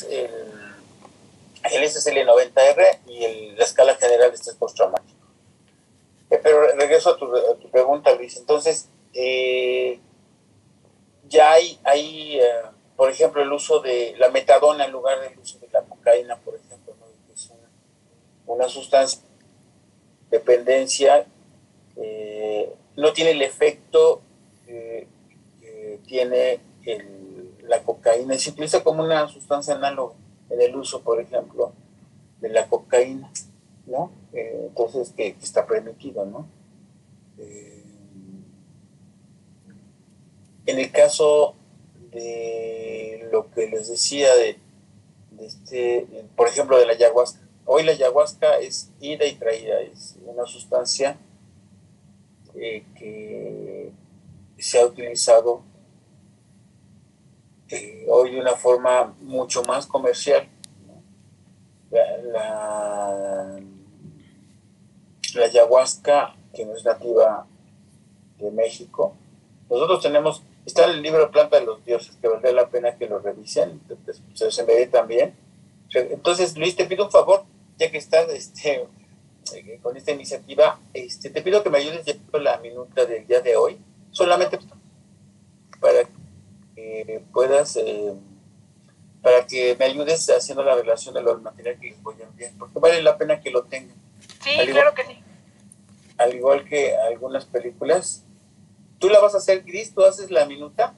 el SSL-90R y la escala general de estrés postraumático. Pero regreso a tu pregunta, Luis. Entonces, ya hay por ejemplo, el uso de la metadona en lugar del uso de la cocaína, por ejemplo, ¿no? Que es una sustancia de dependencia, no tiene el efecto que tiene la cocaína, y se utiliza como una sustancia análoga en el uso, por ejemplo, de la cocaína, ¿no? Entonces, que está permitido, ¿no? En el caso de lo que les decía por ejemplo, de la ayahuasca. Hoy la ayahuasca es ida y traída, es una sustancia que se ha utilizado hoy de una forma mucho más comercial. La ayahuasca, que no es nativa de México, nosotros tenemos, está en el libro Planta de los Dioses, que vale la pena que lo revisen, se los enviaré también. Entonces, Luis, te pido un favor, ya que estás con esta iniciativa, te pido que me ayudes llevando la minuta del día de hoy, solamente para que puedas, para que me ayudes haciendo la relación de los materiales que les voy a enviar, porque vale la pena que lo tengan. Sí, claro que sí. Al igual que algunas películas. ¿Tú la vas a hacer, Gris? ¿Tú haces la minuta?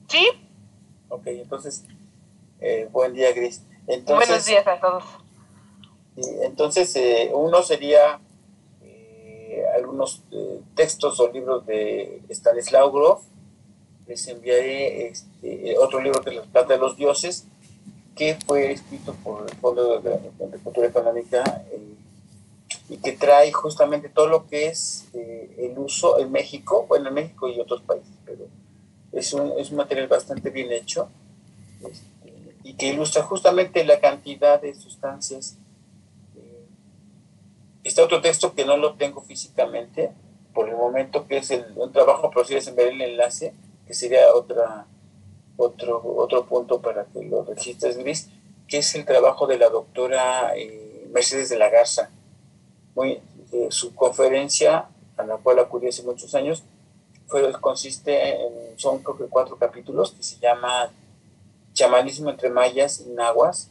Sí. Ok, entonces, buen día, Gris. Entonces, buenos días a todos. Entonces, uno sería algunos textos o libros de Stanislaw Grof. Les enviaré otro libro que es La Plata de los Dioses, que fue escrito por el Fondo de Cultura Económica y que trae justamente todo lo que es el uso en México, bueno, en México y otros países, pero es un material bastante bien hecho y que ilustra justamente la cantidad de sustancias. Está otro texto que no lo tengo físicamente por el momento, que es un trabajo, pero si les enviaré el enlace, que sería otro punto para que lo registres, Gris, que es el trabajo de la doctora Mercedes de la Garza. Su conferencia, a la cual acudí hace muchos años, son creo que 4 capítulos, que se llama Chamanismo entre mayas y nahuas,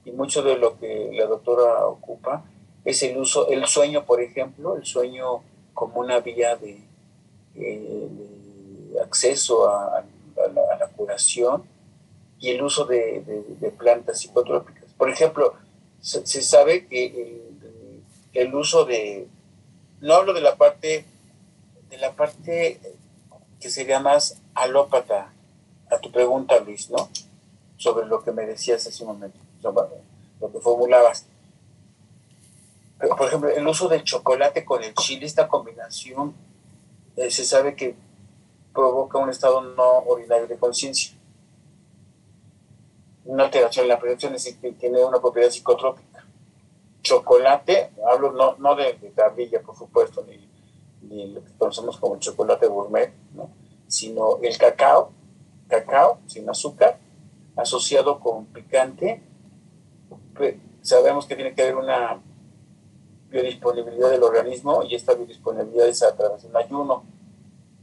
y mucho de lo que la doctora ocupa es el sueño, por ejemplo, el sueño como una vía de acceso a la curación, y el uso de plantas psicotrópicas. Por ejemplo, se sabe que el uso no hablo de la parte que sería más alópata a tu pregunta, Luis, ¿no? Sobre lo que me decías hace un momento, sobre lo que formulabas. Pero, por ejemplo, el uso del chocolate con el chile, esta combinación, se sabe que provoca un estado no ordinario de conciencia, una alteración en la percepción, es decir, que tiene una propiedad psicotrópica. Chocolate, hablo no de tablilla, por supuesto, ni lo que conocemos como el chocolate gourmet, ¿no? Sino el cacao sin azúcar, asociado con picante. Sabemos que tiene que haber una biodisponibilidad del organismo, y esta biodisponibilidad es a través de un ayuno.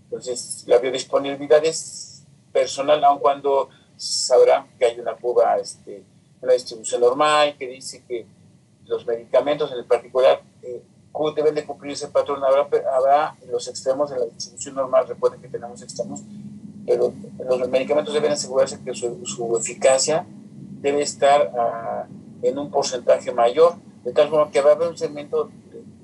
Entonces, la biodisponibilidad es personal, aun cuando sabrán que hay una una distribución normal que dice que los medicamentos en particular deben de cumplir ese patrón. Habrá los extremos de la distribución normal, recuerden que tenemos extremos, pero los medicamentos deben asegurarse que su eficacia debe estar en un porcentaje mayor, de tal forma que va a haber un segmento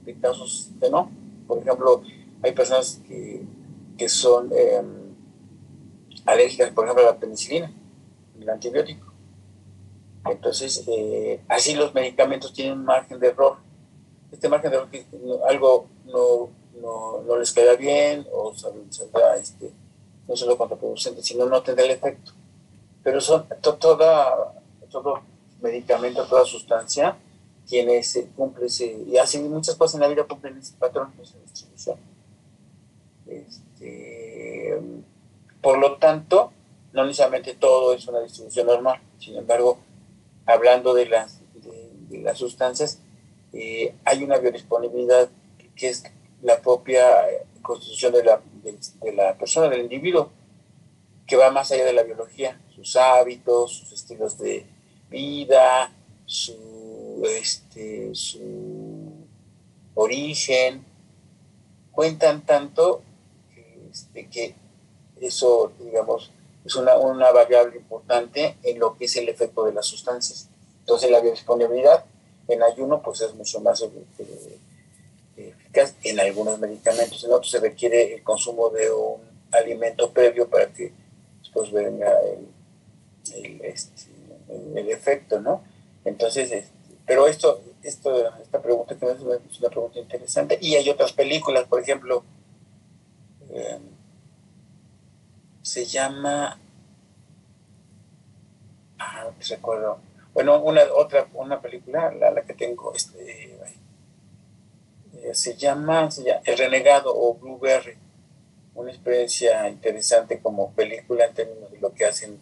de casos que no. Por ejemplo, hay personas que son alérgicas, por ejemplo, a la penicilina, el antibiótico. Entonces, así los medicamentos tienen un margen de error. Este margen de error, que algo no les queda bien o saldrá no solo contraproducente, sino no tendrá el efecto. Pero todo medicamento, toda sustancia cumple y así muchas cosas en la vida cumplen ese patrón, esa distribución. Por lo tanto, no necesariamente todo es una distribución normal. Sin embargo, hablando de las sustancias, hay una biodisponibilidad que es la propia constitución de la persona, del individuo, que va más allá de la biología, sus hábitos, sus estilos de vida, su origen, cuentan tanto que eso, digamos, es una variable importante en lo que es el efecto de las sustancias. Entonces la biodisponibilidad en ayuno pues es mucho más eficaz en algunos medicamentos. En otros se requiere el consumo de un alimento previo para que después venga el efecto, ¿no? Entonces, pero esta pregunta que me haces es una pregunta interesante. Y hay otras películas, por ejemplo, eh, se llama, no recuerdo, bueno, una película, la que tengo, se llama El Renegado o Blueberry, una experiencia interesante como película en términos de lo que hacen,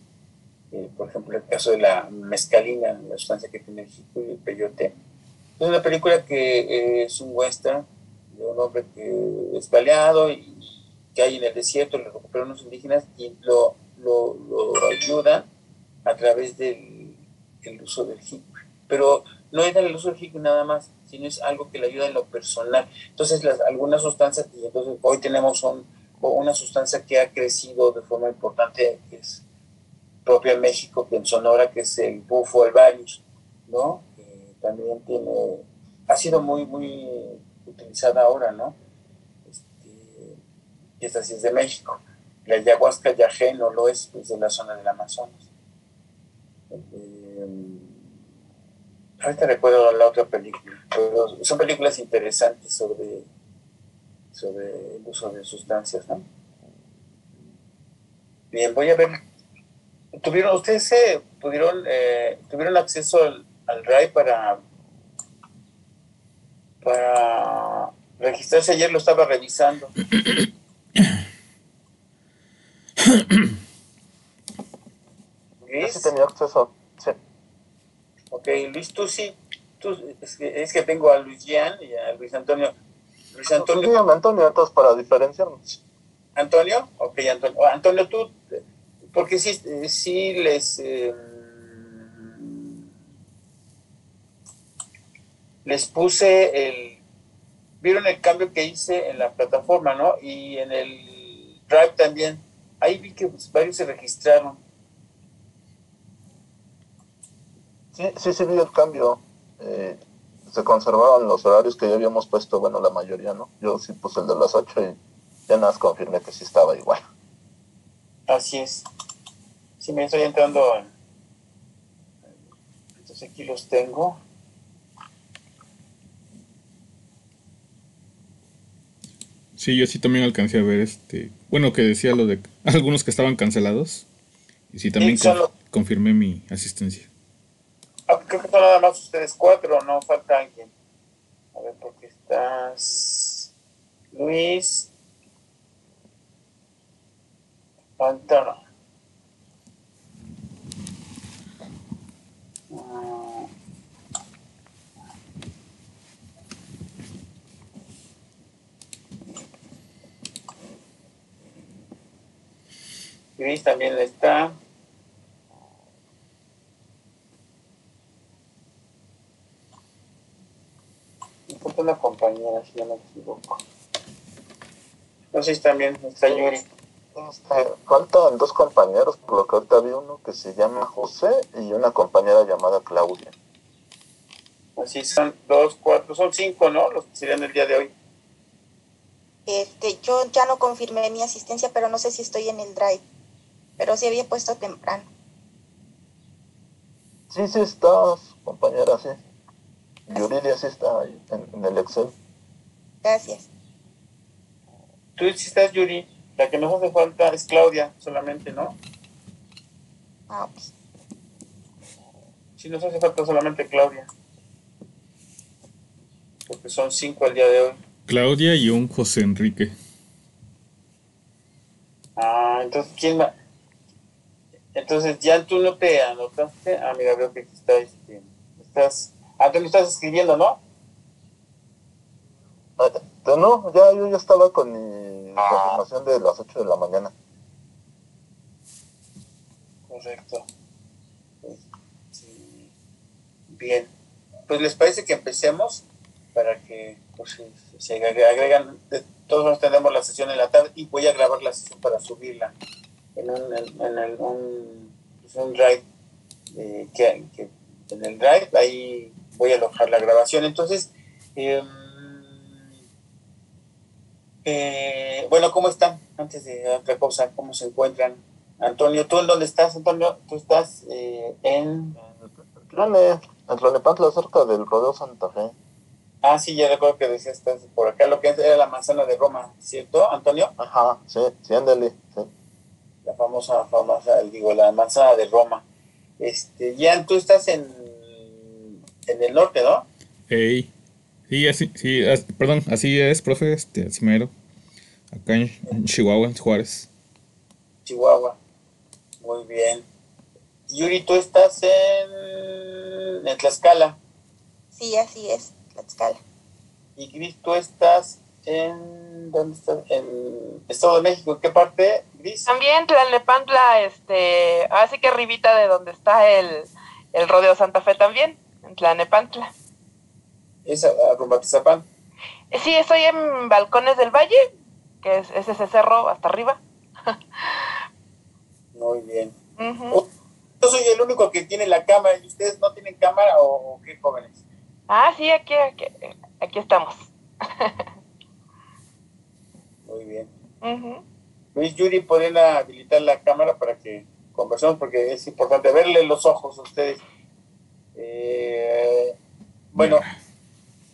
por ejemplo, el caso de la mescalina, la sustancia que tiene el jico y el peyote. Es una película que es un western de un hombre que es baleado y que hay en el desierto, lo recuperan unos indígenas y lo ayudan a través del uso del jico. Pero no es el uso del jico nada más, sino es algo que le ayuda en lo personal. Entonces, algunas sustancias, y entonces hoy tenemos una sustancia que ha crecido de forma importante, que es propia en México, que en Sonora, que es el bufo alvarius, ¿no? También ha sido muy, muy utilizada ahora, ¿no? Y esta sí es de México. La ayahuasca yagé no lo es de la zona del Amazonas. Ahorita recuerdo la otra película, pero son películas interesantes sobre el uso de sustancias, ¿no? Bien, voy a ver. ¿Ustedes tuvieron acceso al RAI para registrarse? Ayer lo estaba revisando. Yo sí tenía acceso, sí. Ok, Luis, tú sí. Es que tengo a Luis Gian y a Luis Antonio. Luis Antonio. Dígame, Antonio, entonces para diferenciarnos. ¿Antonio? Ok, Antonio. Antonio, tú, porque sí les puse vieron el cambio que hice en la plataforma, ¿no? Y en el Drive también. Ahí vi que varios se registraron. Sí, vi el cambio. Se conservaban los horarios que ya habíamos puesto, bueno, la mayoría, ¿no? Yo sí puse el de las 8 y ya nada más confirmé que sí estaba igual. Así es. Sí, me estoy entrando. Entonces aquí los tengo. Sí, yo sí también alcancé a ver bueno, que decía lo de algunos que estaban cancelados. Y sí, también confirmé mi asistencia. Creo que son nada más ustedes 4, no falta alguien. A ver, porque estás Luis, falta Luis también está. Me falta una compañera, si no me equivoco. No sé si también está Yuri. Faltan 2 compañeros, por lo que ahorita vi uno que se llama José y una compañera llamada Claudia. Así son 2, 4, son 5, ¿no? Los que serían el día de hoy. Yo ya no confirmé mi asistencia, pero no sé si estoy en el Drive. Pero sí había puesto temprano. Sí estás, compañera, sí. Yuridia sí está ahí en el Excel. Gracias. Tú sí estás, Yuri. La que nos hace falta es Claudia, solamente, ¿no? Ok. Sí, nos hace falta solamente Claudia. Porque son 5 el día de hoy. Claudia y un José Enrique. Entonces, ¿quién más? Entonces, ya tú no te anotaste. Ah, mira, veo que aquí Antonio, estás escribiendo, ¿no? No, yo ya estaba con mi confirmación de las 8 de la mañana. Correcto. Sí. Bien. Pues les parece que empecemos para que pues, se agregan. Todos nos tenemos la sesión en la tarde y voy a grabar la sesión para subirla en un drive que en el drive. Ahí voy a alojar la grabación. Entonces, bueno, ¿cómo están? Antes de otra cosa, ¿cómo se encuentran? Antonio, ¿tú en dónde estás, Antonio? Tú estás en Tlalnepantla, cerca del Rodeo Santa Fe. Ah, sí, ya recuerdo que decías, estás por acá, lo que era la manzana de Roma, ¿cierto, Antonio? Ajá, sí, ándale, sí. La famosa, la manzana de Roma. Ya tú estás en el norte, ¿no? Hey. Sí, perdón, así es, profe, así mero. Acá en Chihuahua, en Juárez. Chihuahua. Muy bien. Yuri, tú estás en Tlaxcala. Sí, así es, Tlaxcala. Y Gris, tú estás ¿dónde estás? En Estado de México. ¿En qué parte, Gris? También Tlalnepantla, así que arribita de donde está el Rodeo Santa Fe también, en Tlalnepantla. ¿Es rumbo a Tizapán? Sí, estoy en Balcones del Valle, que es ese cerro hasta arriba. Muy bien. Uh-huh. Yo soy el único que tiene la cámara y ustedes no tienen cámara o qué, jóvenes. Sí, aquí estamos. Muy bien. Uh-huh. Luis, Yuri, ¿pueden habilitar la cámara para que conversemos? Porque es importante verle los ojos a ustedes. Bueno,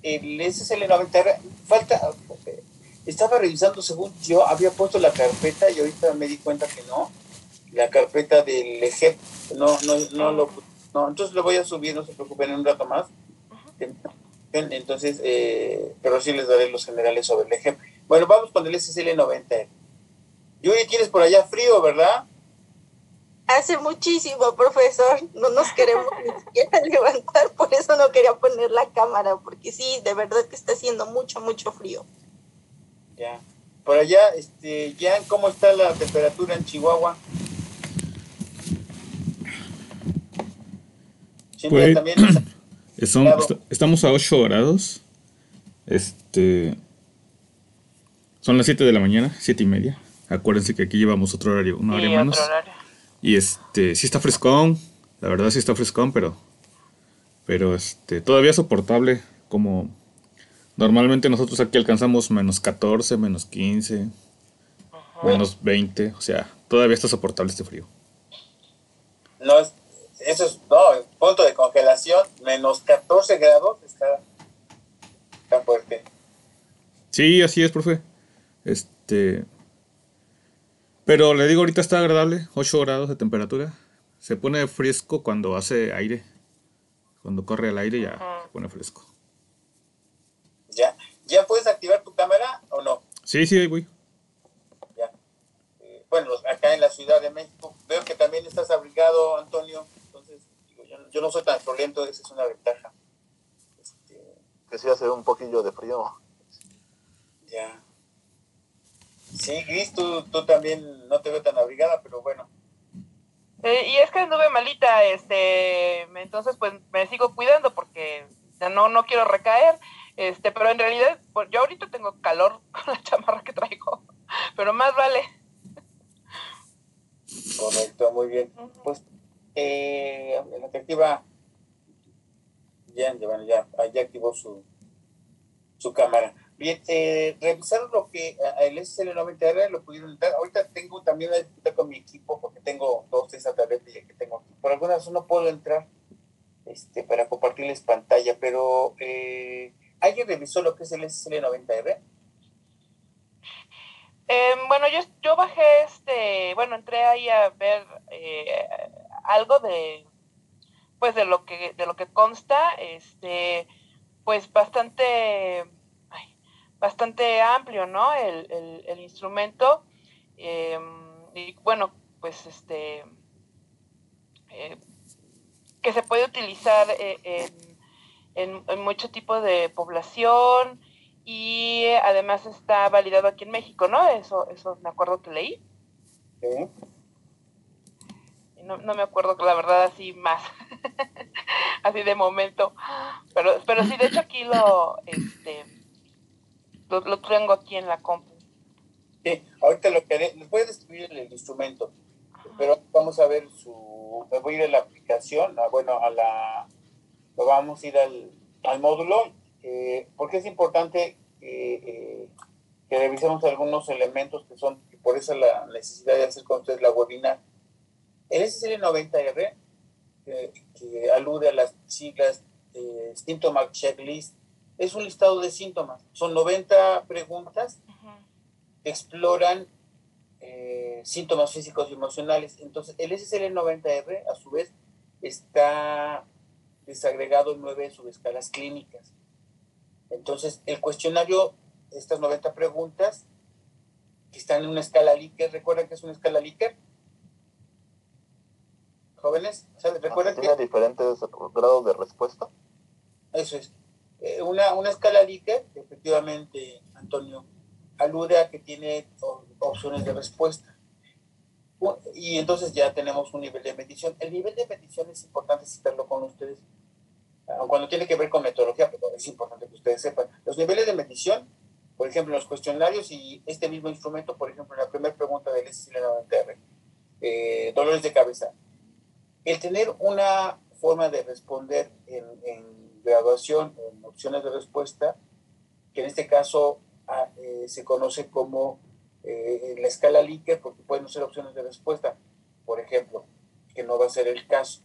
el SSL90 falta. Estaba revisando, según yo, había puesto la carpeta y ahorita me di cuenta que no. La carpeta del EGEP, no, entonces lo voy a subir, no se preocupen, en un rato más. Entonces, pero sí les daré los generales sobre el EGEP. Bueno, vamos con el SSL90. Yuri, tienes por allá frío, ¿verdad? Hace muchísimo, profesor. No nos queremos ni siquiera levantar, por eso no quería poner la cámara, porque sí, de verdad que está haciendo mucho, mucho frío. Ya. Por allá, Jan, ¿cómo está la temperatura en Chihuahua? Pues, también estamos a 8 grados. Son las 7 de la mañana, 7:30. Acuérdense que aquí llevamos otro horario, una hora menos. Y sí está frescón, la verdad sí está frescón, pero todavía soportable, como normalmente nosotros aquí alcanzamos -14, -15, -20, o sea, todavía está soportable este frío. No, eso es, el punto de congelación, -14 grados, está fuerte. Sí, así es, profe. Pero le digo, ahorita está agradable, 8 grados de temperatura. Se pone fresco cuando hace aire. Cuando corre el aire ya se pone fresco. ¿Ya puedes activar tu cámara o no? Sí, ahí voy. Ya. Bueno, acá en la Ciudad de México, veo que también estás abrigado, Antonio. Entonces, yo no soy tan friolento, esa es una ventaja. Que sí hace un poquillo de frío. Ya. Sí, Gris, tú también no te veo tan abrigada, pero bueno. Y es que anduve malita, entonces pues me sigo cuidando porque no quiero recaer, pero en realidad pues, yo ahorita tengo calor con la chamarra que traigo, pero más vale. Correcto, muy bien. Pues, la detectiva ya activó su cámara. Bien, revisaron lo que el SL90R lo pudieron entrar. Ahorita tengo también una dificultad con mi equipo porque tengo 2 a través de que tengo aquí. Por alguna razón no puedo entrar para compartirles pantalla, pero ¿alguien revisó lo que es el SL90R? Bueno, yo bajé entré ahí a ver algo de lo que consta, pues bastante amplio, ¿no? El instrumento, y bueno, pues que se puede utilizar en mucho tipo de población y además está validado aquí en México, ¿no? Eso me acuerdo que leí. ¿Sí? No me acuerdo, la verdad, así más, así de momento, pero sí, de hecho aquí lo tengo aquí en la compu. Sí, ahorita lo que haré, les voy a describir el instrumento, pero vamos a ver me voy a ir a la aplicación, vamos a ir al módulo, porque es importante que revisemos algunos elementos que por eso la necesidad de hacer con ustedes la webinar. El SSL90R, que alude a las siglas Symptom Checklist, es un listado de síntomas. Son 90 preguntas que exploran síntomas físicos y emocionales. Entonces, el SSL90R, a su vez, está desagregado en 9 subescalas clínicas. Entonces, el cuestionario, estas 90 preguntas, que están en una escala Likert, ¿recuerdan que es una escala Likert? Jóvenes, ¿recuerdan que tiene diferentes grados de respuesta? Eso es. Una escala Likert, efectivamente, Antonio, alude a que tiene opciones de respuesta. Y entonces ya tenemos un nivel de medición. El nivel de medición es importante citarlo con ustedes, cuando tiene que ver con metodología, pero es importante que ustedes sepan. Los niveles de medición, por ejemplo, en los cuestionarios y este mismo instrumento, por ejemplo, en la primera pregunta del SSL90R, dolores de cabeza. El tener una forma de responder en graduación, en opciones de respuesta, que en este caso se conoce como la escala Likert, porque pueden ser opciones de respuesta, por ejemplo, que no va a ser el caso,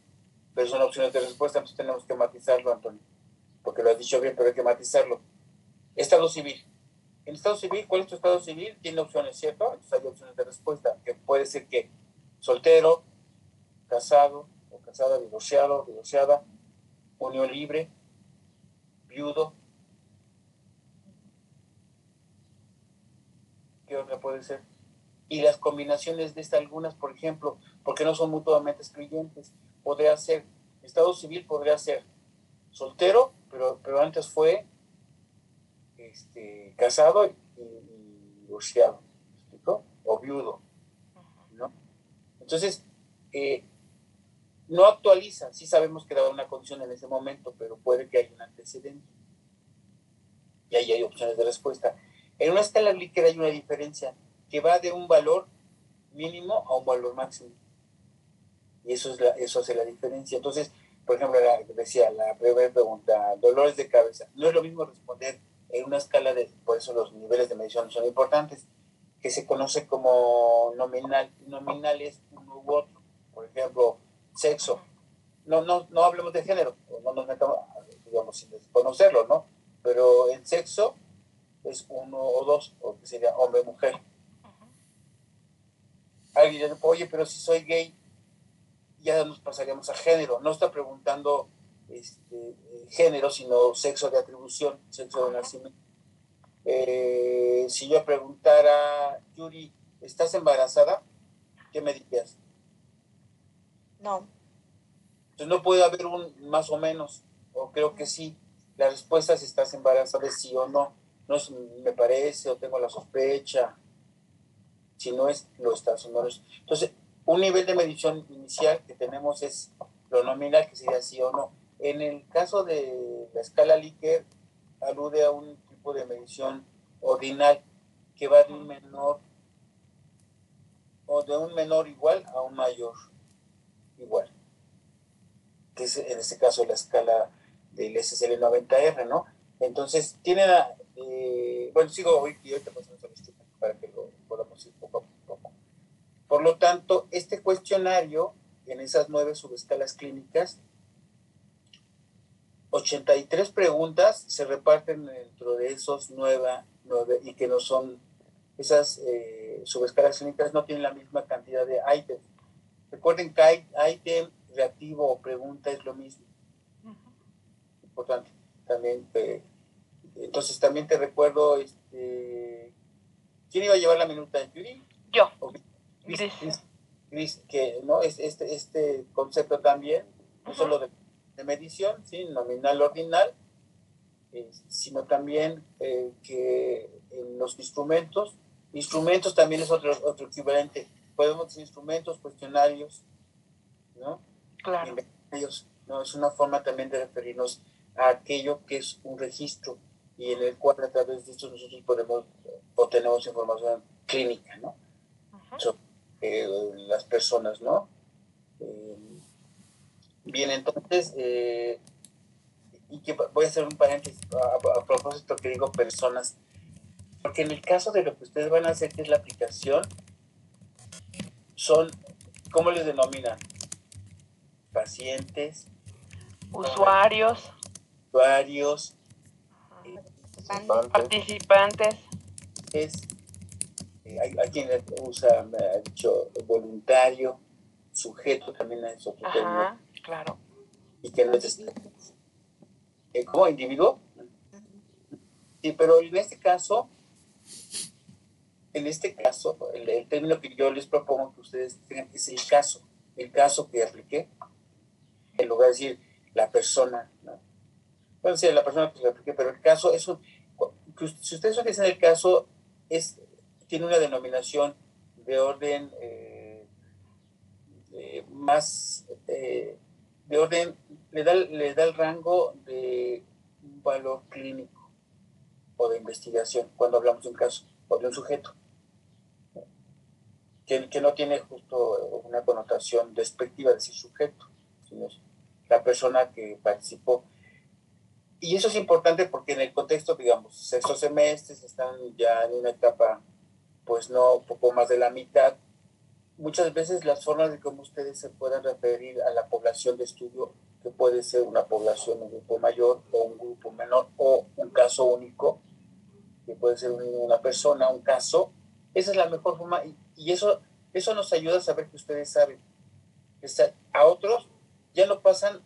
pero son opciones de respuesta, entonces tenemos que matizarlo, Antonio, porque lo has dicho bien, pero hay que matizarlo. Estado civil. En estado civil, ¿cuál es tu estado civil? Tiene opciones, ¿cierto? Entonces hay opciones de respuesta, que puede ser que soltero, casado o casada, divorciado, divorciada, unión libre, viudo. ¿Qué otra puede ser? Y las combinaciones de estas algunas, por ejemplo, porque no son mutuamente excluyentes. Podría ser, estado civil podría ser soltero, pero antes fue casado y divorciado, ¿me explico? O viudo, ¿no? Entonces, no actualiza, sí sabemos que da una condición en ese momento, pero puede que haya un antecedente. Y ahí hay opciones de respuesta. En una escala Likert hay una diferencia que va de un valor mínimo a un valor máximo. Y eso hace la diferencia. Entonces, por ejemplo, decía la primera pregunta, dolores de cabeza. No es lo mismo responder en una escala por eso los niveles de medición son importantes, que se conoce como nominal. Nominal es uno u otro. Por ejemplo, sexo. No hablemos de género, no nos metamos, digamos, sin desconocerlo, ¿no? Pero el sexo es uno o dos, o que sería hombre o mujer. Alguien dice, oye, pero si soy gay, ya nos pasaríamos a género. No está preguntando género, sino sexo de atribución, sexo de nacimiento. Si yo preguntara, Yuri, ¿estás embarazada? ¿Qué me dirías? No. Entonces no puede haber un más o menos, o creo que sí. La respuesta es si estás embarazada, es sí o no. No es, me parece, o tengo la sospecha. Si no es, lo estás o no lo es. Entonces, un nivel de medición inicial que tenemos es lo nominal, que sería sí o no. En el caso de la escala Likert, alude a un tipo de medición ordinal que va de un menor o de un menor igual a un mayor igual, que es en este caso la escala del SSL90R, ¿no? Entonces, tienen, bueno, sigo hoy y ahorita pasamos a este para que lo podamos ir poco a poco. Por lo tanto, este cuestionario, en esas 9 subescalas clínicas, 83 preguntas se reparten dentro de esos 9 y que no son, esas subescalas clínicas no tienen la misma cantidad de ítems. Recuerden que ítem, reactivo o pregunta es lo mismo. Importante. También, entonces también te recuerdo, ¿quién iba a llevar la minuta? ¿Yuri? Yo. Okay. Gris. Cris, que no es este concepto también, no solo de medición, ¿sí? Nominal, ordinal, sino también que en los instrumentos también es otro equivalente. Podemos decir instrumentos, cuestionarios, ¿no? Claro. Inventarios, ¿no? Es una forma también de referirnos a aquello que es un registro y en el cual a través de esto nosotros podemos o tenemos información clínica, ¿no? Sobre las personas, ¿no? Bien, entonces, y que voy a hacer un paréntesis a propósito que digo personas, porque en el caso de lo que ustedes van a hacer, que es la aplicación, son, ¿cómo les denominan? Pacientes, usuarios, participantes. Hay quien usa, me ha dicho, voluntario, sujeto también es otro término. Claro. Y que no es como individuo. Sí, pero en este caso, el término que yo les propongo que ustedes tengan es el caso que apliqué, en lugar de decir la persona, ¿no? Puede ser la persona que se apliqué, pero el caso es si ustedes utilizan el caso, tiene una denominación de orden más de orden, le da el rango de un valor clínico o de investigación cuando hablamos de un caso o de un sujeto, que no tiene justo una connotación despectiva de decir sujeto, sino la persona que participó. Y eso es importante porque en el contexto, digamos, sextos semestres están ya en una etapa, pues no, un poco más de la mitad. Muchas veces las formas de cómo ustedes se puedan referir a la población de estudio, que puede ser una población, un grupo mayor o un grupo menor o un caso único, que puede ser una persona, un caso, esa es la mejor forma y eso nos ayuda a saber que ustedes saben. A otros ya no pasan,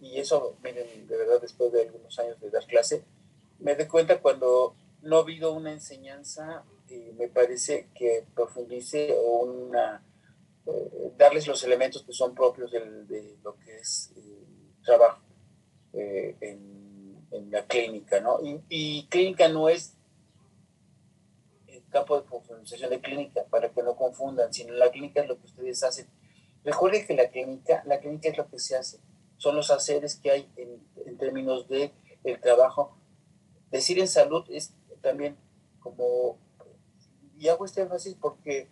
y eso, miren, de verdad, después de algunos años de dar clase, me doy cuenta cuando no ha habido una enseñanza, me parece que profundice o darles los elementos que son propios de lo que es trabajo en la clínica, ¿no? Y clínica no es el campo de profundización de clínica, para que no confundan, sino la clínica es lo que ustedes hacen. Recuerden que la clínica es lo que se hace, son los haceres que hay en términos de el trabajo. Decir en salud es también como, y hago este énfasis porque,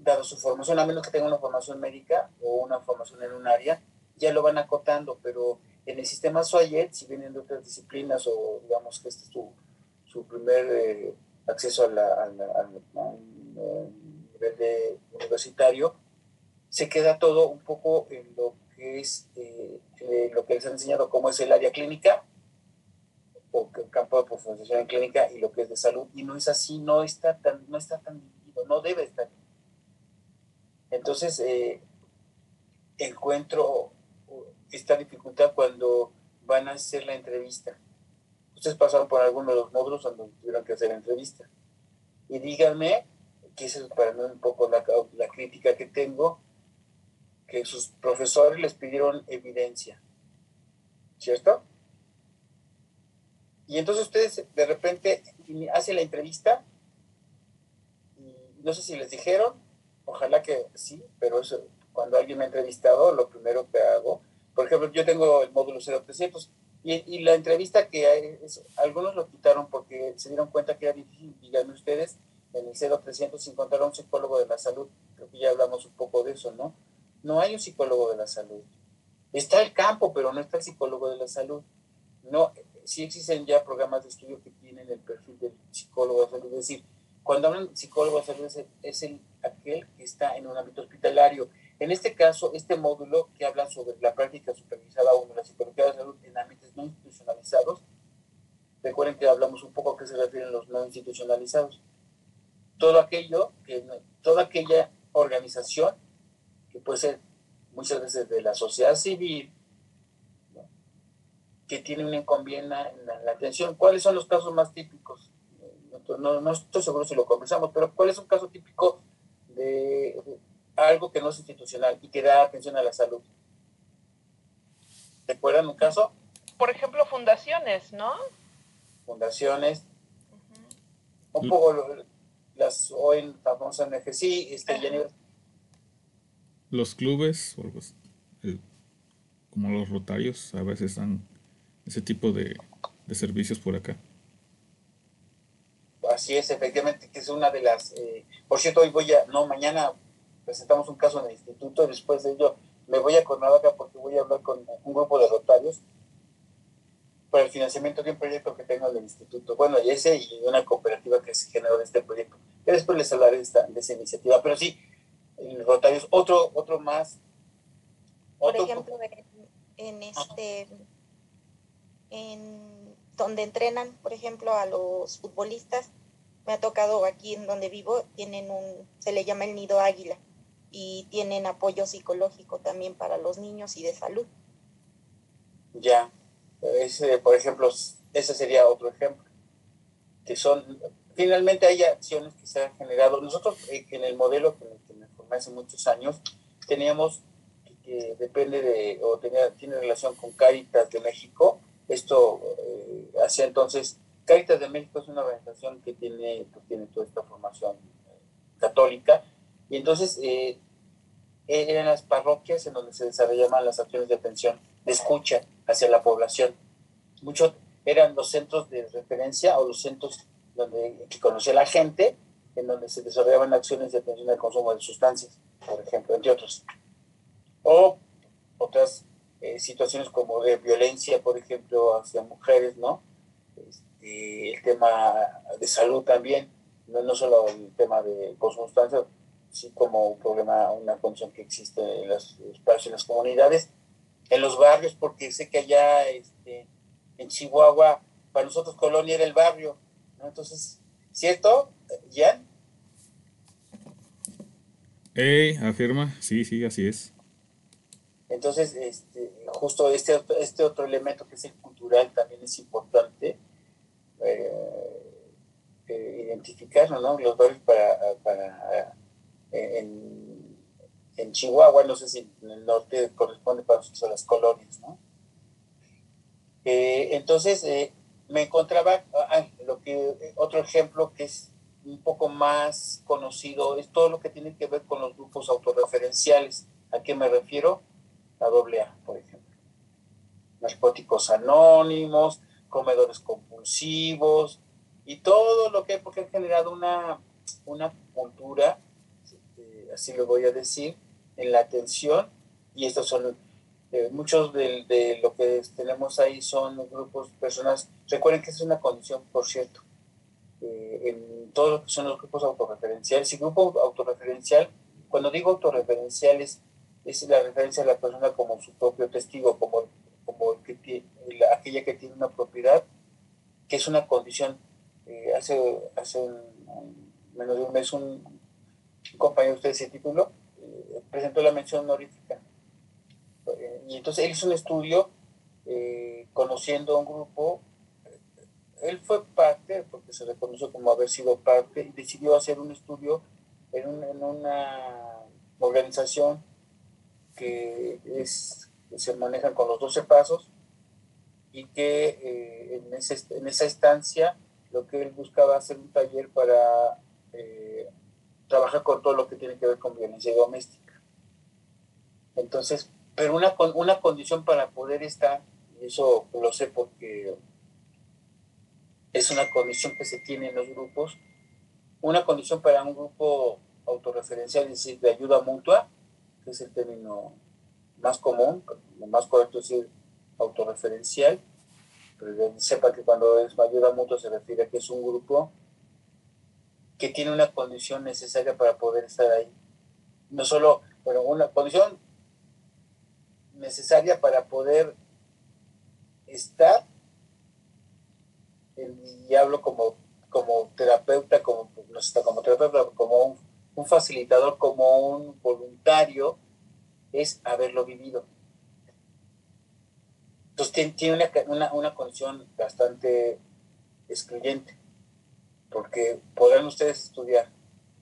dado su formación, a menos que tenga una formación médica o una formación en un área, ya lo van acotando, pero en el sistema SOAYET, si vienen de otras disciplinas o digamos que este es su primer acceso al nivel universitario, se queda todo un poco en lo que es lo que les han enseñado, cómo es el área clínica o el campo de profundización en clínica y lo que es de salud, y no es así, no está tan dividido, no debe estar. Entonces, encuentro esta dificultad cuando van a hacer la entrevista. Ustedes pasaron por alguno de los módulos donde tuvieron que hacer la entrevista. Y díganme, que esa es para mí un poco la crítica que tengo, que sus profesores les pidieron evidencia, ¿cierto? Y entonces ustedes de repente hacen la entrevista y no sé si les dijeron, ojalá que sí, pero eso, cuando alguien me ha entrevistado, lo primero que hago, por ejemplo, yo tengo el módulo 0300 y la entrevista que hay, algunos lo quitaron porque se dieron cuenta que era difícil, díganme ustedes, en el 0300 encontrar a un psicólogo de la salud, creo que ya hablamos un poco de eso, ¿no? No hay un psicólogo de la salud. Está el campo, pero no está el psicólogo de la salud. No, sí existen ya programas de estudio que tienen el perfil del psicólogo de salud. Es decir, cuando hablan de psicólogo de salud es aquel que está en un ámbito hospitalario. En este caso, este módulo que habla sobre la práctica supervisada o de la psicología de la salud en ámbitos no institucionalizados, recuerden que hablamos un poco a qué se refieren los no institucionalizados. Toda aquella organización que puede ser muchas veces de la sociedad civil, ¿no?, que tiene una encomienda en la atención. ¿Cuáles son los casos más típicos? No estoy seguro si lo conversamos, pero ¿cuál es un caso típico algo que no es institucional y que da atención a la salud. ¿Recuerdan un caso? Por ejemplo, fundaciones, ¿no? Fundaciones, un poco las ONG, famosas ONG, sí, los clubes, como los rotarios, a veces dan ese tipo de servicios por acá. Así es, efectivamente, que es una de las... por cierto, hoy mañana presentamos un caso en el instituto, y después de ello me voy a Cuernavaca porque voy a hablar con un grupo de rotarios para el financiamiento de un proyecto que tengo en el instituto. Bueno, y una cooperativa que se generó de este proyecto. Y después les hablaré de esa iniciativa. Pero sí, el rotarios, otro más. Por ejemplo, en donde entrenan, por ejemplo, a los futbolistas, me ha tocado aquí en donde vivo, se le llama el Nido Águila, y tienen apoyo psicológico también para los niños y de salud. Ya, por ejemplo, ese sería otro ejemplo, que finalmente hay acciones que se han generado. Nosotros en el modelo que me formé hace muchos años, teníamos que depende tiene relación con Cáritas de México. Esto hacía entonces, Cáritas de México es una organización que tiene toda esta formación católica, y entonces eran las parroquias en donde se desarrollaban las acciones de atención, de escucha hacia la población. Muchos eran los centros de referencia o los centros que conocía la gente, en donde se desarrollaban acciones de atención al consumo de sustancias, por ejemplo, entre otros. O otras situaciones como de violencia, por ejemplo, hacia mujeres, ¿no? El tema de salud también, no solo el tema de consumo de sustancias, sí como un problema, una condición que existe en los espacios, en las comunidades, en los barrios, porque sé que allá en Chihuahua, para nosotros Colonia era el barrio, ¿no? Entonces, ¿cierto, Jan? Afirma, sí, así es. Entonces, justo este otro elemento que es el cultural también es importante identificarlo, ¿no? Los barrios en Chihuahua, no sé si en el norte corresponde para nosotros a las colonias, ¿no? Entonces, me encontraba, otro ejemplo que es un poco más conocido, es todo lo que tiene que ver con los grupos autorreferenciales. ¿A qué me refiero? La AA, por ejemplo. Narcóticos anónimos, comedores compulsivos, y todo lo que porque han generado una cultura, así lo voy a decir, en la atención, y estos son muchos de lo que tenemos ahí son grupos, personas, recuerden que es una condición, por cierto, en todo lo que son los grupos autorreferenciales. Y grupo autorreferencial, cuando digo autorreferencial, es la referencia a la persona como su propio testigo, como aquella que tiene una propiedad, que es una condición. Hace menos de un mes un compañero de ustedes se tituló, presentó la mención honorífica. Y entonces él hizo un estudio conociendo a un grupo. Él fue parte, porque se reconoció como haber sido parte, y decidió hacer un estudio en una organización que se manejan con los 12 pasos, y que en esa estancia lo que él buscaba hacer un taller para trabajar con todo lo que tiene que ver con violencia doméstica. Entonces, pero una condición para poder estar, y eso lo sé porque es una condición que se tiene en los grupos, una condición para un grupo autorreferencial, es decir, de ayuda mutua, que es el término más común, lo más correcto es decir autorreferencial, pero sepa que cuando es ayuda mutua se refiere a que es un grupo que tiene una condición necesaria para poder estar ahí. No solo, bueno, una condición necesaria para poder estar, y hablo como terapeuta, como un facilitador, como un voluntario, es haberlo vivido. Entonces tiene una condición bastante excluyente, porque podrán ustedes estudiar,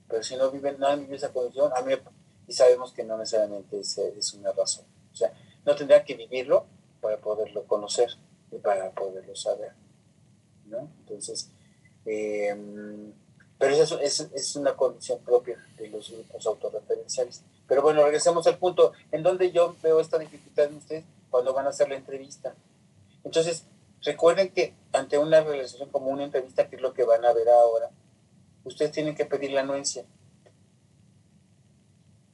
pero si no han vivido esa condición, y sabemos que no necesariamente es una razón. O sea, no tendrá que vivirlo para poderlo conocer y para poderlo saber, ¿no? Entonces, pero eso es una condición propia de los grupos autorreferenciales. Pero bueno, regresemos al punto en donde yo veo esta dificultad en ustedes cuando van a hacer la entrevista. Entonces, recuerden que ante una realización como una entrevista, que es lo que van a ver ahora, ustedes tienen que pedir la anuencia.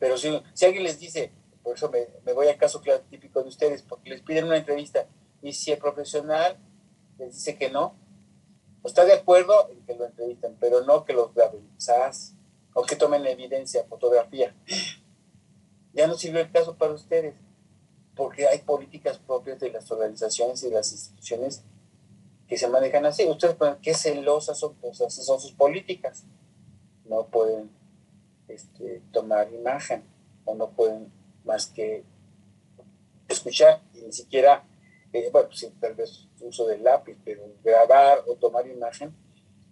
Pero si alguien les dice, por eso me voy al caso claro, típico de ustedes, porque les piden una entrevista, y si el profesional les dice que no, pues está de acuerdo en que lo entrevisten, pero no que los graben, quizás, o que tomen evidencia, fotografía. Ya no sirvió el caso para ustedes, porque hay políticas propias de las organizaciones y las instituciones que se manejan así. Ustedes pueden, qué celosas son, pues así son sus políticas. No pueden tomar imagen, o no pueden más que escuchar, y ni siquiera, bueno, sí, tal vez uso del lápiz, pero grabar o tomar imagen.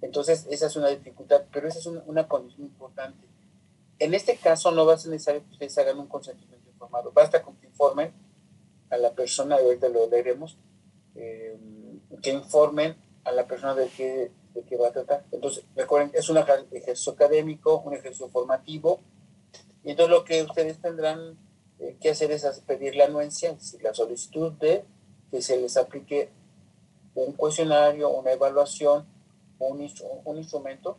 Entonces, esa es una dificultad, pero esa es una condición importante. En este caso, no va a ser necesario que ustedes hagan un consentimiento informado. Basta con que informen a la persona, y ahorita lo leeremos, que informen a la persona de qué va a tratar. Entonces, recuerden, es un ejercicio académico, un ejercicio formativo, y entonces lo que ustedes tendrán que hacer es pedir la anuencia, la solicitud de que se les aplique un cuestionario, una evaluación, un instrumento,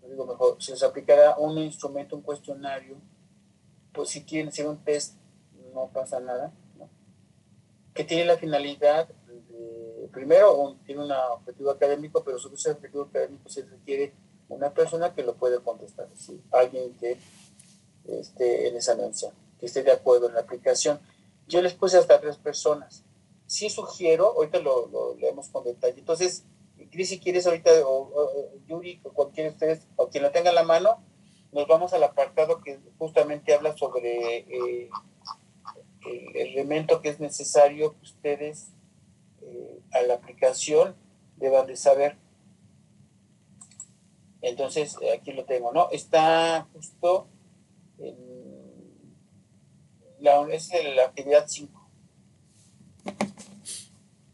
digo mejor, se les aplicará un instrumento, un cuestionario, pues si quieren hacer un test, no pasa nada, ¿no? Que tiene la finalidad de, primero, tiene un objetivo académico, pero sobre ese objetivo académico se requiere una persona que lo pueda contestar, ¿sí? Alguien que esté en esa anuncia, que esté de acuerdo en la aplicación. Yo les puse hasta 3 personas. Sí sugiero, ahorita lo leemos con detalle. Entonces, Cris, si quieres ahorita, o Yuri, o cualquiera de ustedes, o quien lo tenga en la mano, nos vamos al apartado que justamente habla sobre el elemento que es necesario que ustedes a la aplicación deban de saber. Entonces, aquí lo tengo, ¿no? Está justo en es la actividad 5.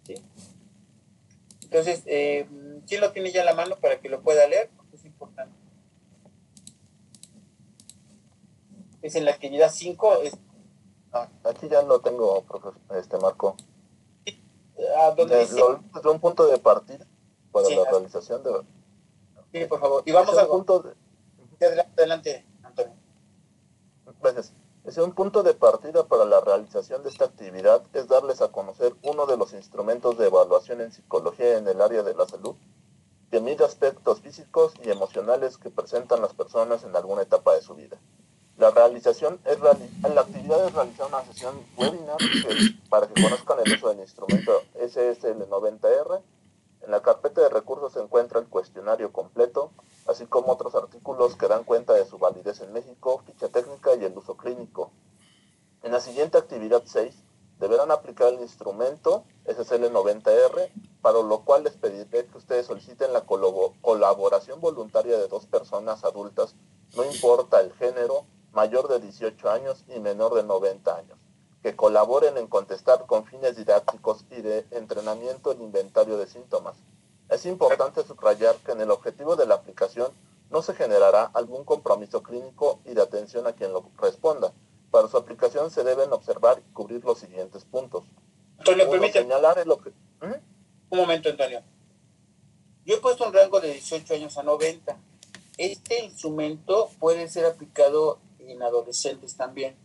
¿Sí? Entonces, ¿quién lo tiene ya en la mano para que lo pueda leer? Porque es importante. Es en la actividad 5. Aquí ya lo tengo, Marco. Donde dice... Desde un punto de partida para sí, la realización de... Sí, por favor. Y vamos a... punto de... Adelante, Antonio. Gracias. Un punto de partida para la realización de esta actividad es darles a conocer uno de los instrumentos de evaluación en psicología en el área de la salud, que mide aspectos físicos y emocionales que presentan las personas en alguna etapa de su vida. La actividad es realizar una sesión webinar para que conozcan el uso del instrumento SSL90R. En la carpeta de recursos se encuentra el cuestionario completo, así como otros artículos que dan cuenta de su validez en México, ficha técnica y el uso clínico. En la siguiente actividad 6, deberán aplicar el instrumento SSL90R, para lo cual les pediré que ustedes soliciten la colaboración voluntaria de 2 personas adultas, no importa el género, mayor de 18 años y menor de 90 años, que colaboren en contestar con fines didácticos y de entrenamiento el inventario de síntomas. Es importante subrayar que en el objetivo de la aplicación no se generará algún compromiso clínico y de atención a quien lo responda. Para su aplicación se deben observar y cubrir los siguientes puntos. Antonio, permíteme. Señalar el objetivo. Un momento, Antonio. Yo he puesto un rango de 18 años a 90. Este instrumento puede ser aplicado en adolescentes también.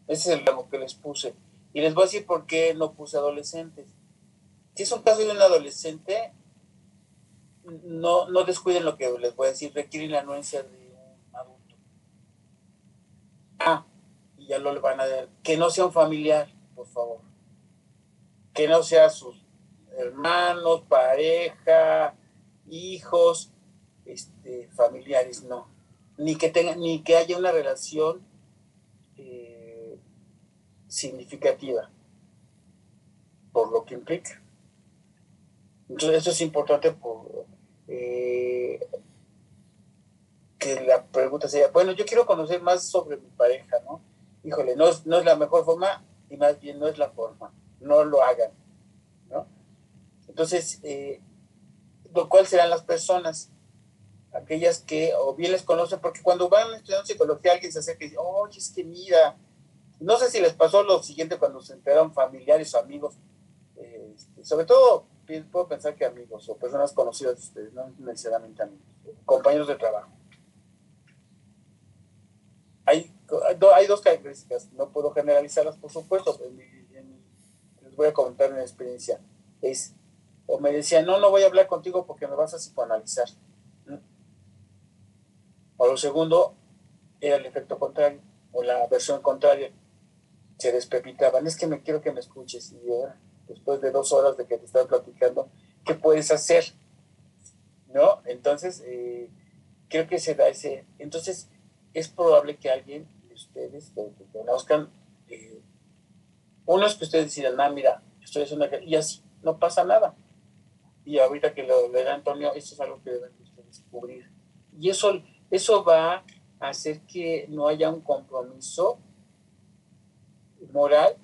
Ese es el rango que les puse. Y les voy a decir por qué no puse adolescentes. Si es un caso de un adolescente, no descuiden lo que les voy a decir, requieren la anuencia de un adulto. Y ya lo le van a dar. Que no sea un familiar, por favor. Que no sea sus hermanos, pareja, hijos, familiares, no. Ni que haya una relación significativa, por lo que implica. Entonces, eso es importante que que la pregunta sería, bueno, yo quiero conocer más sobre mi pareja, ¿no? Híjole, no es la mejor forma y más bien no es la forma, no lo hagan, ¿no? Entonces, ¿cuáles serán las personas? Aquellas que o bien les conocen, porque cuando van estudiando psicología alguien se acerca y dice, oye, es que mira, no sé si les pasó lo siguiente cuando se enteraron familiares o amigos, sobre todo puedo pensar que amigos o personas conocidas de ustedes, no necesariamente amigos, compañeros de trabajo. Hay dos características, no puedo generalizarlas, por supuesto, les voy a contar una experiencia. O me decían, no voy a hablar contigo porque me vas a psicoanalizar. O lo segundo, era el efecto contrario, o la versión contraria. Se despepitaban, es que me quiero que me escuches. Y ahora, después de 2 horas de que te estaba platicando, ¿qué puedes hacer? ¿No? Entonces, creo que se da ese... Entonces, es probable que alguien de ustedes que conozcan, uno es que ustedes decidan, mira, estoy haciendo una... Y así, no pasa nada. Y ahorita que lo da Antonio, eso es algo que deben ustedes descubrir. Y eso va a hacer que no haya un compromiso moral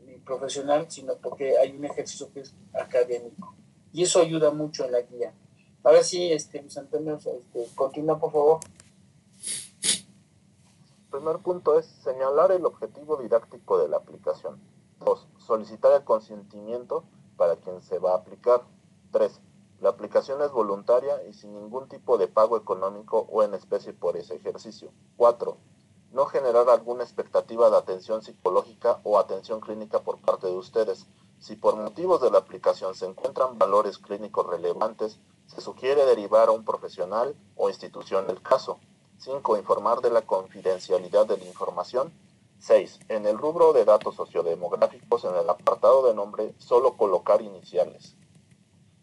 ni profesional, sino porque hay un ejercicio que es académico. Y eso ayuda mucho en la guía. Ahora sí, Luis Antonio, continúa, por favor. El primer punto es señalar el objetivo didáctico de la aplicación. 2. Solicitar el consentimiento para quien se va a aplicar. 3. La aplicación es voluntaria y sin ningún tipo de pago económico o en especie por ese ejercicio. 4. No generar alguna expectativa de atención psicológica o atención clínica por parte de ustedes. Si por motivos de la aplicación se encuentran valores clínicos relevantes, se sugiere derivar a un profesional o institución del caso. 5. Informar de la confidencialidad de la información. 6. En el rubro de datos sociodemográficos, en el apartado de nombre, solo colocar iniciales.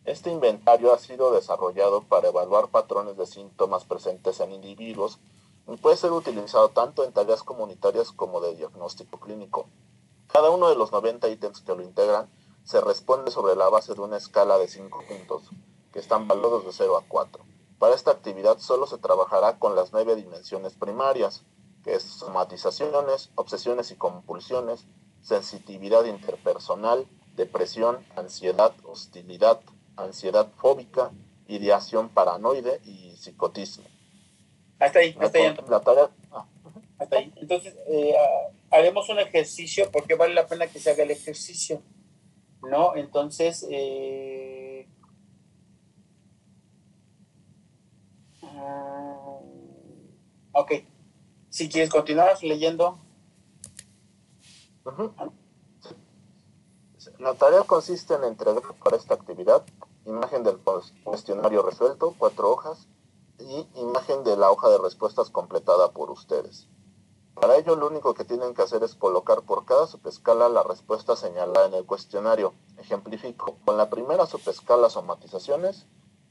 Este inventario ha sido desarrollado para evaluar patrones de síntomas presentes en individuos y puede ser utilizado tanto en tareas comunitarias como de diagnóstico clínico. Cada uno de los 90 ítems que lo integran se responde sobre la base de una escala de 5 puntos, que están valorados de 0 a 4. Para esta actividad solo se trabajará con las 9 dimensiones primarias, que es somatizaciones, obsesiones y compulsiones, sensitividad interpersonal, depresión, ansiedad, hostilidad, ansiedad fóbica, ideación paranoide y psicotismo. Hasta ahí. La tarea... Hasta ahí. Entonces, haremos un ejercicio porque vale la pena que se haga el ejercicio, ¿no? Entonces, ok. Si quieres continuar leyendo. La tarea consiste en entregar para esta actividad imagen del cuestionario resuelto, 4 hojas, y imagen de la hoja de respuestas completada por ustedes. Para ello, lo único que tienen que hacer es colocar por cada subescala la respuesta señalada en el cuestionario. Ejemplifico, con la primera subescala somatizaciones,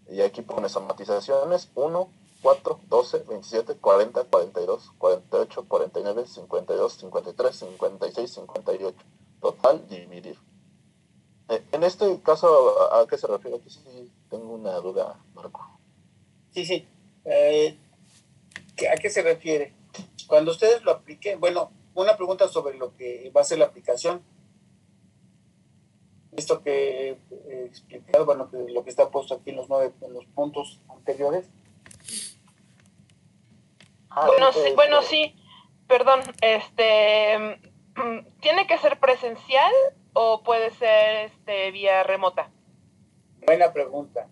y aquí pone somatizaciones 1, 4, 12, 27, 40, 42, 48, 49, 52, 53, 56, 58. Total, dividir. En este caso, ¿a qué se refiere? Aquí sí tengo una duda, Marco. Sí. ¿A qué se refiere? Cuando ustedes lo apliquen, bueno, una pregunta sobre lo que va a ser la aplicación. Esto que he explicado, bueno, lo que está puesto aquí en los puntos anteriores. Sí, perdón, ¿tiene que ser presencial o puede ser vía remota? Buena pregunta.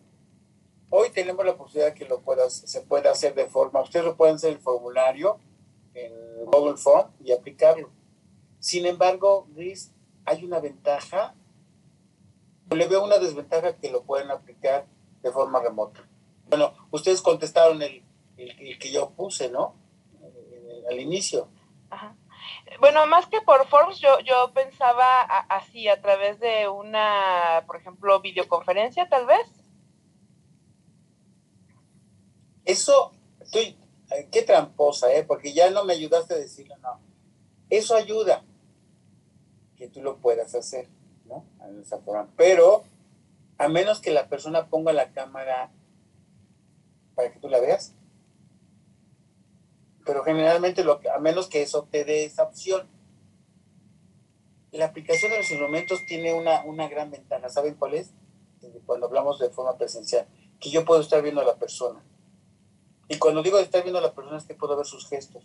Hoy tenemos la posibilidad que se pueda hacer de forma, ustedes lo pueden hacer el formulario en Google Form y aplicarlo. Sin embargo, Gris, hay una ventaja, le veo una desventaja que lo pueden aplicar de forma remota. Bueno, ustedes contestaron el que yo puse, ¿no? Al inicio. Ajá. Bueno, más que por Forms, yo pensaba así, a través de una, por ejemplo, videoconferencia, tal vez. Eso, qué tramposa, porque ya no me ayudaste a decirlo, no. Eso ayuda que tú lo puedas hacer, ¿no? En esa forma. Pero, a menos que la persona ponga la cámara para que tú la veas, pero generalmente, a menos que eso te dé esa opción, la aplicación de los instrumentos tiene una gran ventaja. ¿Saben cuál es? Cuando hablamos de forma presencial, que yo puedo estar viendo a la persona. Y cuando digo de estar viendo a la persona es que puedo ver sus gestos.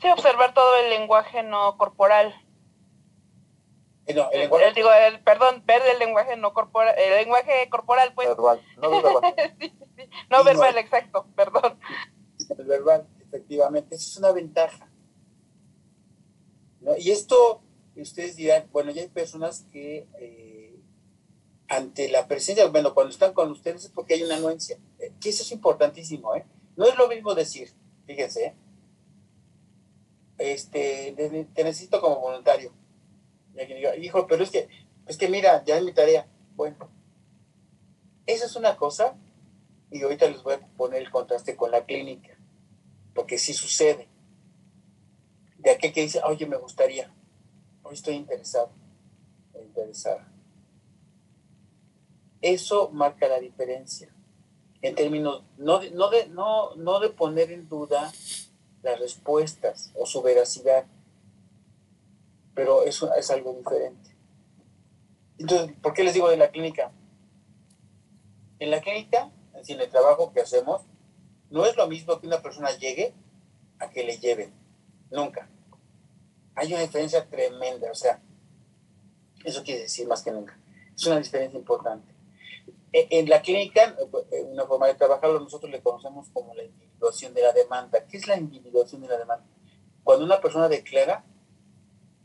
Sí, observar todo el lenguaje no corporal. No, el lenguaje... ver el lenguaje no corporal, el lenguaje corporal, pues. Verbal, no verbal. Sí. No verbal, exacto, perdón. El verbal, efectivamente, eso es una ventaja, ¿no? Y esto, ustedes dirán, bueno, ya hay personas que ante la presencia, bueno, cuando están con ustedes es porque hay una anuencia, que eso es importantísimo, ¿eh? No es lo mismo decir, fíjense, te necesito como voluntario. Y alguien diga, hijo, pero es que mira, ya es mi tarea. Bueno, eso es una cosa, y ahorita les voy a poner el contraste con la clínica, porque sí sucede. De aquel que dice, oye, me gustaría, hoy estoy interesado, interesada. Eso marca la diferencia, en términos, no de poner en duda las respuestas o su veracidad, pero eso es algo diferente. Entonces, ¿por qué les digo de la clínica? En la clínica, en el trabajo que hacemos, no es lo mismo que una persona llegue a que le lleven. Nunca. Hay una diferencia tremenda, o sea, eso quiere decir más que nunca. Es una diferencia importante. En la clínica, una forma de trabajarlo, nosotros le conocemos como la individuación de la demanda. ¿Qué es la individuación de la demanda? Cuando una persona declara,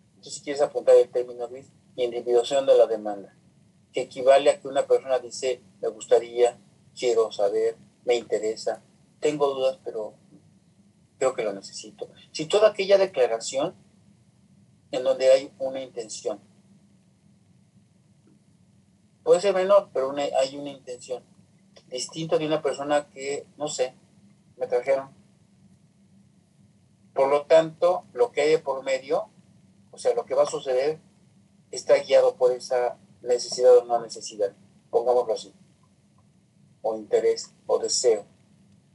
entonces si quieres apuntar el término, Luis, individuación de la demanda, que equivale a que una persona dice, me gustaría, quiero saber, me interesa, tengo dudas, pero creo que lo necesito. Si toda aquella declaración en donde hay una intención, puede ser menor, pero hay una intención, distinto de una persona que, no sé, me trajeron. Por lo tanto, lo que hay de por medio, o sea, lo que va a suceder, está guiado por esa necesidad o no necesidad, pongámoslo así, o interés, o deseo,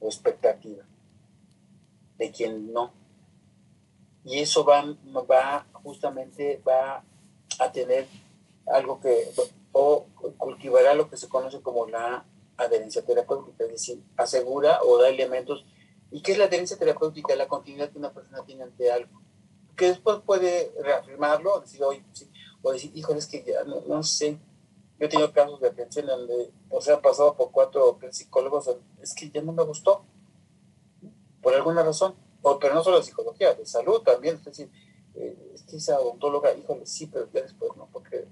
o expectativa, de quien no. Y eso justamente va a tener algo o cultivará lo que se conoce como la adherencia terapéutica, es decir, asegura o da elementos. ¿Y qué es la adherencia terapéutica? La continuidad que una persona tiene ante algo, que después puede reafirmarlo, decir, oye, sí, o decir, híjole, es que ya no sé. Yo he tenido casos de atención donde, han pasado por 4 o 3 psicólogos, es que ya no me gustó, por alguna razón, pero no solo de psicología, de salud también, es decir, es que esa odontóloga, híjole, sí, pero ya después no, porque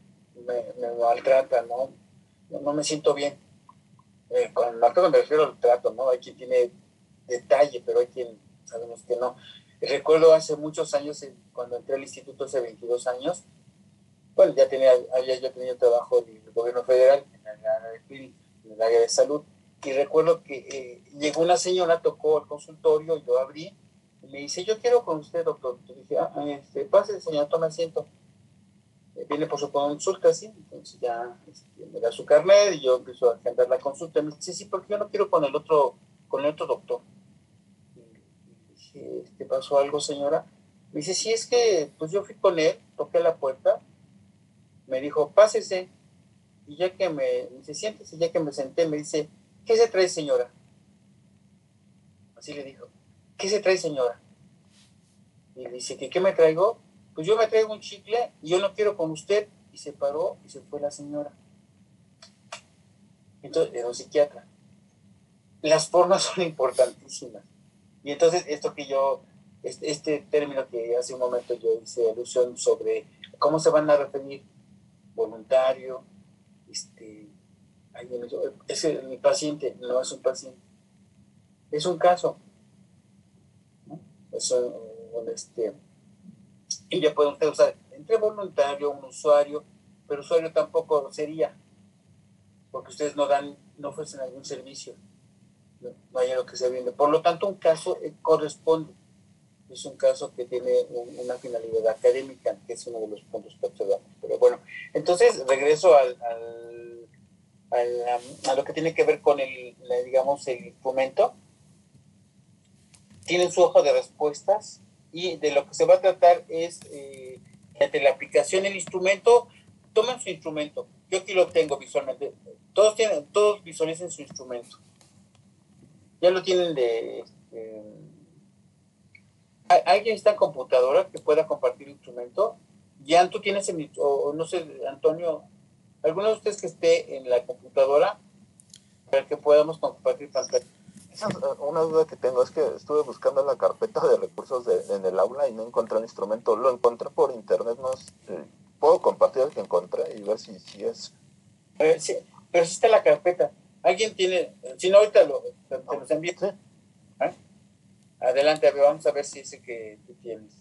me maltrata, no me siento bien. Con maltrato me refiero al trato, ¿no? Hay quien tiene detalle, pero hay quien sabemos que no. Recuerdo hace muchos años, cuando entré al instituto hace 22 años, bueno, había yo tenido trabajo del gobierno federal en el área de clínica, en el área de salud, y recuerdo que llegó una señora, tocó el consultorio, y yo abrí, y me dice, yo quiero con usted, doctor. Yo dije, pase, señor, tome asiento. Viene por su consulta, sí, entonces ya me da su carnet, y yo empiezo a agendar la consulta. Me dice, sí, porque yo no quiero con el otro doctor. Y dije, ¿pasó algo, señora? Me dice, sí, es que pues yo fui con él, toqué la puerta, me dijo, pásese, y ya que me dice, siéntese, ya que me senté, me dice, ¿qué se trae, señora? Así le dijo, ¿qué se trae, señora? Y le dice, ¿qué me traigo? Pues yo me traigo un chicle y yo no quiero con usted. Y se paró y se fue la señora. Entonces, era un psiquiatra. Las formas son importantísimas. Y entonces, este término que hace un momento yo hice alusión sobre cómo se van a referir, voluntario, mi paciente, no es un paciente, es un caso, ¿no? Y ya pueden ustedes usar entre voluntario, un usuario, pero usuario tampoco sería, porque ustedes no ofrecen algún servicio, no hay algo que se vende. Por lo tanto, un caso corresponde, es un caso que tiene una finalidad académica, que es uno de los puntos que observamos. Pero bueno, entonces regreso a lo que tiene que ver con el instrumento. tienen su hoja de respuestas y de lo que se va a tratar es mediante la aplicación del instrumento. Tomen su instrumento, yo aquí lo tengo visualmente, todos visualicen su instrumento, ya lo tienen ¿alguien está en computadora que pueda compartir el instrumento? Ya tú tienes o no sé, Antonio, alguno de ustedes que esté en la computadora para que podamos compartir pantalla. Una duda que tengo es que estuve buscando en la carpeta de recursos en el aula y no encontré el instrumento. Lo encontré por internet, no puedo compartir el que encontré y ver si es. Sí, pero sí está en la carpeta. ¿Alguien tiene? Si no, ahorita te los envío. Sí. ¿Eh? Adelante, vamos a ver si es el que tú tienes.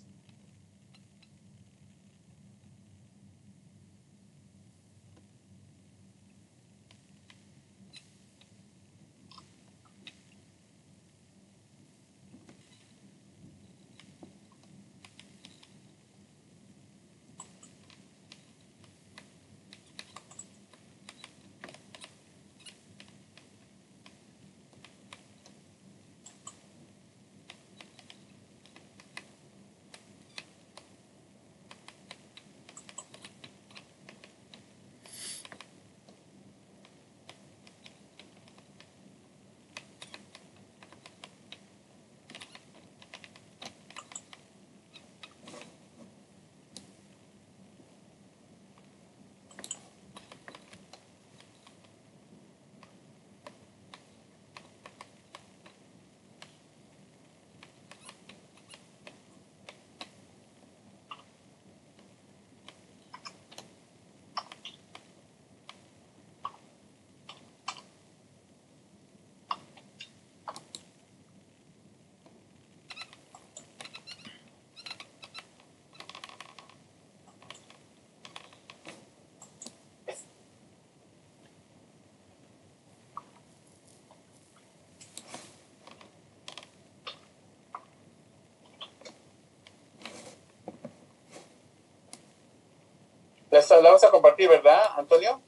La vas a compartir, ¿verdad, Antonio?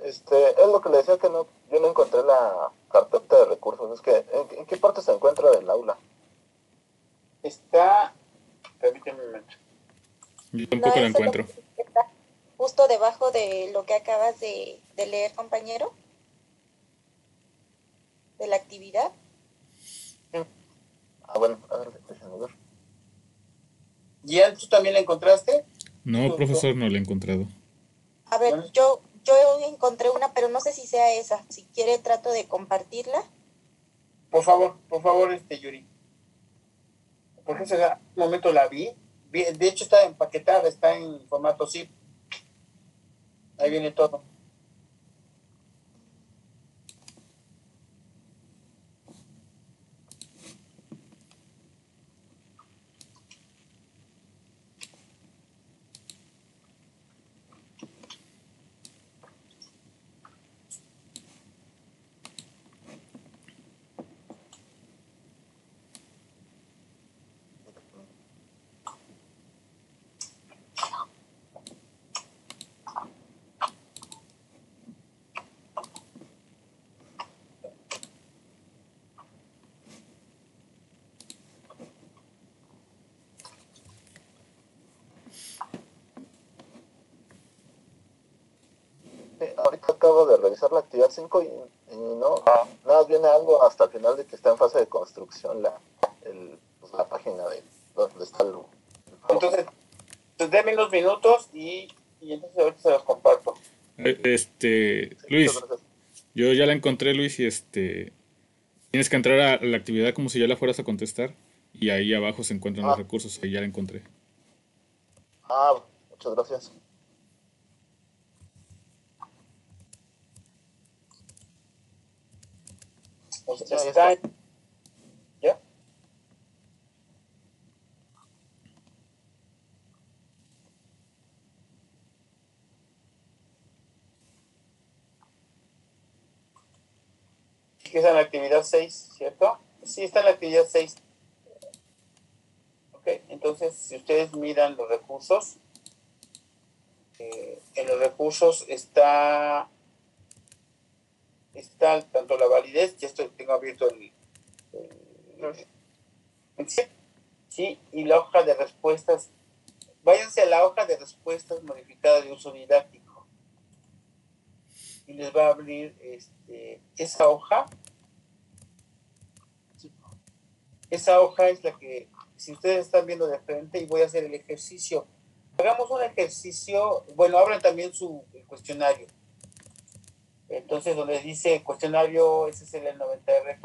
Es lo que le decía, que yo no encontré la carpeta de recursos. Es que, ¿en qué parte se encuentra del aula? Está, permíteme un momento. Yo tampoco la encuentro. Está justo debajo de lo que acabas de leer, compañero, de la actividad. Bueno, a ver, déjenme ver. ¿Gian, tú también la encontraste? No, profesor, no la he encontrado. A ver, yo encontré una, pero no sé si sea esa. Si quiere, trato de compartirla. Por favor, Yuri. Porque hace un momento la vi. De hecho, está empaquetada, está en formato zip. Ahí viene todo. Ahorita acabo de revisar la actividad 5 y no, nada más viene algo hasta el final de que está en fase de construcción la página de donde está el Entonces, denme unos minutos y entonces ahorita se los comparto. Luis, yo ya la encontré, Luis, y tienes que entrar a la actividad como si ya la fueras a contestar y ahí abajo se encuentran los recursos, ahí ya la encontré. Muchas gracias. Está, ¿ya? Que está en la actividad 6, ¿cierto? Sí, está en la actividad 6. Ok, entonces, si ustedes miran los recursos, en los recursos está tanto la validez, ya tengo abierto Sí, y la hoja de respuestas, váyanse a la hoja de respuestas modificada de uso didáctico y les va a abrir esa hoja. Esa hoja es la que, si ustedes están viendo de frente, y voy a hacer el ejercicio, hagamos un ejercicio, bueno, abran también el cuestionario. Entonces, donde dice cuestionario SSL 90R